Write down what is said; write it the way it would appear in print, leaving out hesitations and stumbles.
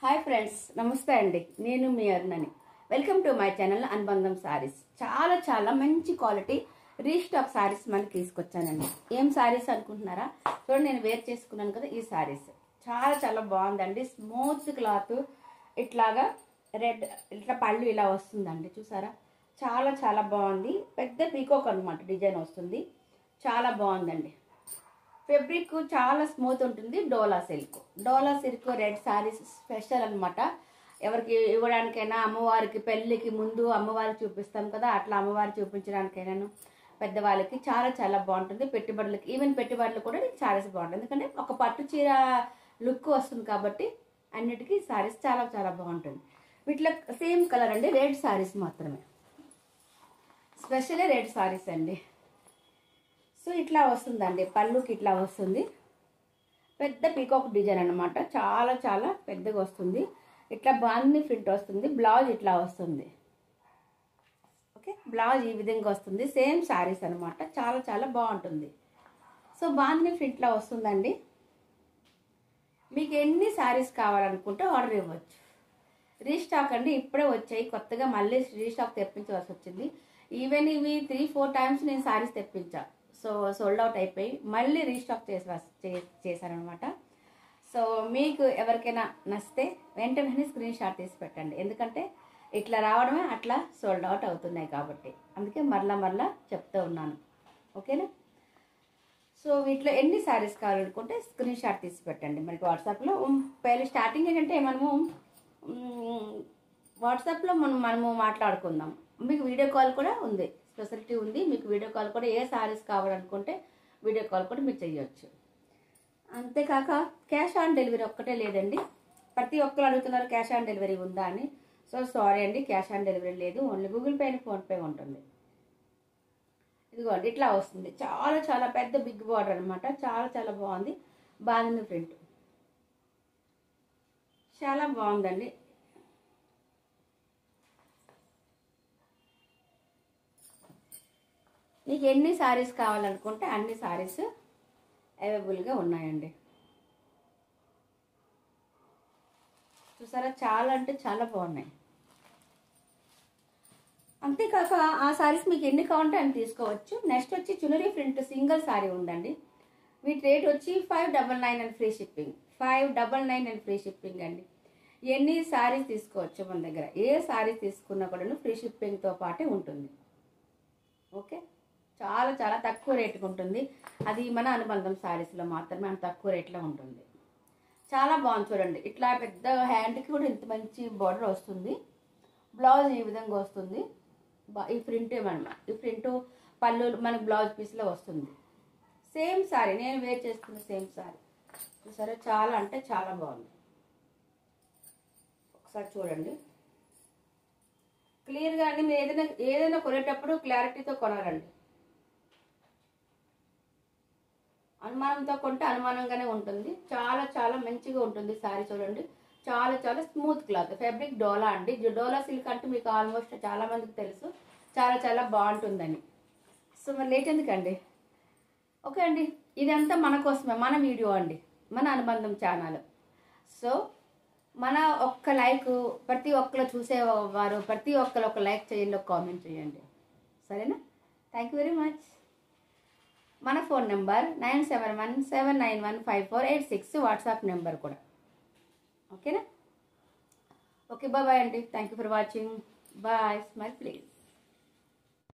Hi friends, నమస్తే అండి. నేను మీ అరుణని. వెల్కమ్ టు మై ఛానల్ అనుబంధం సారీస్. చాలా మంచి క్వాలిటీ రీస్టాక్ సారీస్ మనకి తీసుకొచ్చానండి. ఏం సారీస్ అనుకుంటున్నారా? చూడండి, నేను వేర్ చేసుకున్నాను కదా ఈ సారీస్. చాలా బాగుందండి. స్మూత్ క్లాత్, ఇట్లాగా రెడ్ ఇట్లా పళ్ళు ఇలా వస్తుందండి. చూసారా, చాలా బాగుంది. పెద్ద పీకాక్ అనమాట డిజైన్ వస్తుంది. చాలా బాగుందండి. ఫెబ్రిక్ చాలా స్మూత్ ఉంటుంది. డోలా సిల్క్ రెడ్ సారీస్ స్పెషల్ అనమాట. ఎవరికి ఇవ్వడానికైనా, అమ్మవారికి పెళ్ళికి ముందు అమ్మవారికి చూపిస్తాం కదా, అట్లా అమ్మవారికి చూపించడానికైనాను, పెద్దవాళ్ళకి చాలా బాగుంటుంది. పెట్టుబడులకి, ఈవెన్ పెట్టుబడులు కూడా సారీస్ బాగుంటుంది. ఎందుకంటే ఒక పట్టు చీర లుక్ వస్తుంది కాబట్టి అన్నిటికీ సారీస్ చాలా బాగుంటుంది. వీటిలో సేమ్ కలర్ అండి, రెడ్ సారీస్ మాత్రమే. స్పెషల్లీ రెడ్ సారీస్ అండి. సో ఇట్లా వస్తుందండి, పళ్ళుకి ఇట్లా వస్తుంది. పెద్ద పీకాక్ డిజైన్ అనమాట. చాలా పెద్దగా వస్తుంది. ఇట్లా బాందిని ప్రింట్ వస్తుంది. బ్లౌజ్ ఇట్లా వస్తుంది. ఓకే, బ్లౌజ్ ఈ విధంగా వస్తుంది. సేమ్ శారీస్ అనమాట. చాలా బాగుంటుంది. సో బాందిని ప్రింట్లో వస్తుందండి. మీకు ఎన్ని శారీస్ కావాలనుకుంటే ఆర్డర్ ఇవ్వచ్చు. రీస్టాక్ అండి, ఇప్పుడే వచ్చాయి. కొత్తగా మళ్ళీ రీస్టాక్ తెప్పించవలసి వచ్చింది. ఈవెన్ ఇవి 3-4 టైమ్స్ నేను శారీస్ తెప్పించా. సో సోల్డ్ అవుట్ అయిపోయి మళ్ళీ రీస్టాక్ చేశారనమాట. సో మీకు ఎవరికైనా నచ్చితే వెంటనే స్క్రీన్ షాట్ తీసి పెట్టండి. ఎందుకంటే ఇట్లా రావడమే అట్లా సోల్డ్ అవుట్ అవుతున్నాయి కాబట్టి, అందుకే మరలా చెప్తూ ఉన్నాను. ఓకేనా? సో వీటిలో ఎన్ని శారీస్ కావాలనుకుంటే స్క్రీన్ షాట్ తీసి పెట్టండి మనకి వాట్సాప్లో. స్టార్టింగ్ ఏంటంటే మనము వాట్సాప్లో మనము మాట్లాడుకుందాం. మీకు వీడియో కాల్ కూడా ఉంది, ఫెసిలిటీ ఉంది. మీకు వీడియో కాల్ కూడా ఏ సారీస్ కావాలనుకుంటే వీడియో కాల్ కూడా మీరు చేయొచ్చు. అంతేకాక క్యాష్ ఆన్ డెలివరీ ఒక్కటే లేదండి. ప్రతి ఒక్కరు అడుగుతున్నారు క్యాష్ ఆన్ డెలివరీ ఉందా అని. సో సారీ అండి, క్యాష్ ఆన్ డెలివరీ లేదు. Only Google pay and PhonePe ఉంటుంది. ఇదిగోండి, ఇట్లా వస్తుంది. చాలా పెద్ద బిగ్ బార్డర్ అనమాట. చాలా బాగుంది. బాగుంది ప్రింట్, చాలా బాగుందండి. మీకు ఎన్ని సారీస్ కావాలనుకుంటే అన్ని సారీస్ అవైలబుల్గా ఉన్నాయండి. చూసారా, చాలా అంటే చాలా బాగున్నాయి. అంతేకాక ఆ సారీస్ మీకు ఎన్ని కావాలంటే అన్ని తీసుకోవచ్చు. నెక్స్ట్ వచ్చి చునరీ ప్రింట్ సింగిల్ సారీ ఉందండి. వీటి రేట్ వచ్చి 599 and free shipping. 599 and free shipping అండి. ఎన్ని సారీస్ తీసుకోవచ్చు మన దగ్గర. ఏ సారీస్ తీసుకున్నా కూడా ఫ్రీ షిప్పింగ్తో పాటే ఉంటుంది. ఓకే, చాలా తక్కువ రేటుకు ఉంటుంది. అది మన అనుబంధం సారీస్లో మాత్రమే అంత తక్కువ రేట్లో ఉంటుంది. చాలా బాగుంది చూడండి. ఇట్లా పెద్ద హ్యాండ్కి కూడా ఇంత మంచి బార్డర్ వస్తుంది. బ్లౌజ్ ఈ విధంగా వస్తుంది. ఈ ప్రింట్ ఏమన్నమాట, ఈ ప్రింట్ పళ్ళు మనకి బ్లౌజ్ పీస్లో వస్తుంది. సేమ్ సారీ, నేను వేర్ చేసుకున్న సేమ్ సారీ. చూసారా, చాలా అంటే చాలా బాగుంది. ఒకసారి చూడండి క్లియర్గా అండి. మీరు ఏదైనా కొనేటప్పుడు క్లారిటీతో కొనాలండి. అనుమానంతో కొంటే అనుమానంగానే ఉంటుంది. చాలా మంచిగా ఉంటుంది సారీ. చూడండి, చాలా స్మూత్ క్లాత్. ఫ్యాబ్రిక్ డోలా అండి. డోలా సిల్క్ అంటే మీకు ఆల్మోస్ట్ చాలా మందికి తెలుసు. చాలా బాగుంటుందని. సో మరి లేట్ ఎందుకండి? ఓకే అండి, ఇదంతా మన కోసమే, మన వీడియో అండి, మన అనుబంధం ఛానల్. సో మన ఒక్క లైక్, ప్రతి ఒక్కరు చూసేవారు ప్రతి ఒక్కరు ఒక లైక్ చేయండి, ఒక కామెంట్ చేయండి. సరేనా? Thank you very much. మన ఫోన్ నెంబర్ 9717915486, వాట్సాప్ నెంబర్ కూడా. ఓకేనా? ఓకే, బాయ్ అండి. Thank you for watching. Bye. Smile please.